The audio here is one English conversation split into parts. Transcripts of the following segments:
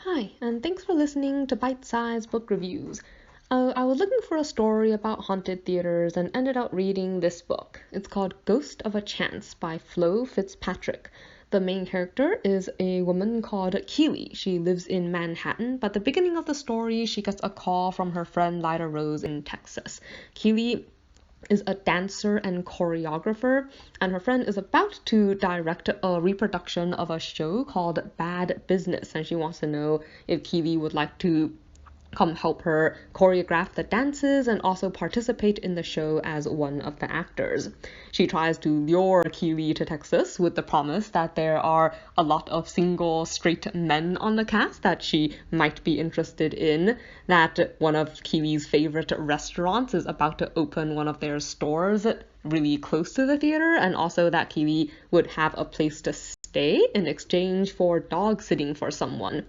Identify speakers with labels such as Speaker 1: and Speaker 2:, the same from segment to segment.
Speaker 1: Hi, and thanks for listening to Bite-Sized Book Reviews. I was looking for a story about haunted theaters and ended up reading this book. It's called Ghost of a Chance by Fitzpatrick. The main character is a woman called Keely. She lives in Manhattan, but at the beginning of the story, she gets a call from her friend Lyda Rose in Texas. Keely is a dancer and choreographer, and her friend is about to direct a reproduction of a show called Bad Business, and she wants to know if Keely would like to come help her choreograph the dances and also participate in the show as one of the actors. She tries to lure Keely to Texas with the promise that there are a lot of single straight men on the cast that she might be interested in, that one of Keely's favorite restaurants is about to open one of their stores really close to the theater, and also that Keely would have a place to stay in exchange for dog sitting for someone.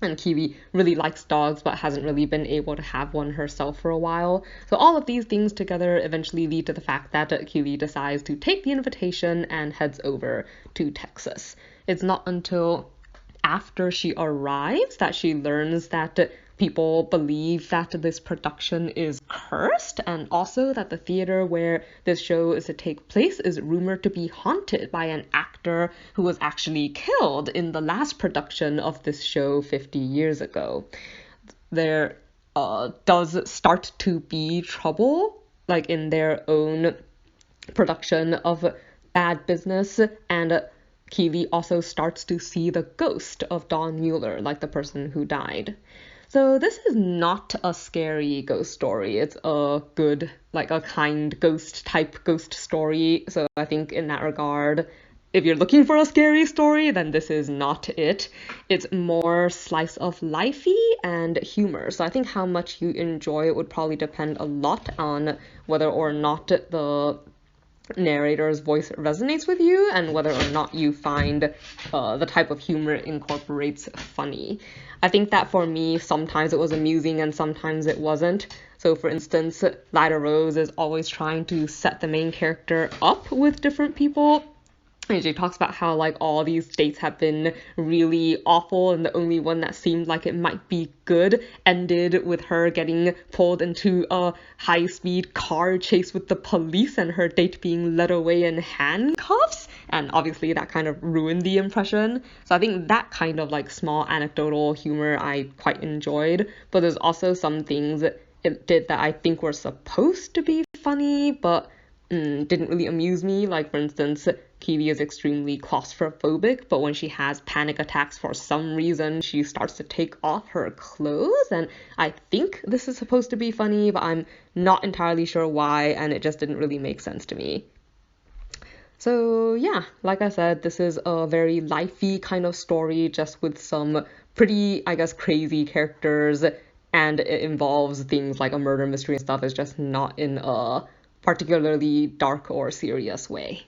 Speaker 1: And Keely really likes dogs but hasn't really been able to have one herself for a while. So all of these things together eventually lead to the fact that Keely decides to take the invitation and heads over to Texas. It's not until after she arrives that she learns that people believe that this production is cursed, and also that the theater where this show is to take place is rumored to be haunted by an actor who was actually killed in the last production of this show 50 years ago. There does start to be trouble, like in their own production of Bad Business, and Keely also starts to see the ghost of Don Mueller, like the person who died. So this is not a scary ghost story. It's a good, like a kind ghost type ghost story. So I think in that regard, if you're looking for a scary story, then this is not it. It's more slice of lifey and humor. So I think how much you enjoy it would probably depend a lot on whether or not the narrator's voice resonates with you and whether or not you find the type of humor it incorporates funny. I think that for me, sometimes it was amusing and sometimes it wasn't. So for instance, Lyda Rose is always trying to set the main character up with different people. And she talks about how like all these dates have been really awful, and the only one that seemed like it might be good ended with her getting pulled into a high-speed car chase with the police and her date being led away in handcuffs. And obviously that kind of ruined the impression. So I think that kind of like small anecdotal humor I quite enjoyed. But there's also some things it did that I think were supposed to be funny, but didn't really amuse me. Like, for instance, Keely is extremely claustrophobic, but when she has panic attacks for some reason, she starts to take off her clothes, and I think this is supposed to be funny, but I'm not entirely sure why, and it just didn't really make sense to me. So yeah, like I said, this is a very lifey kind of story, just with some pretty, I guess, crazy characters, and it involves things like a murder mystery and stuff. It's just not in a particularly dark or serious way.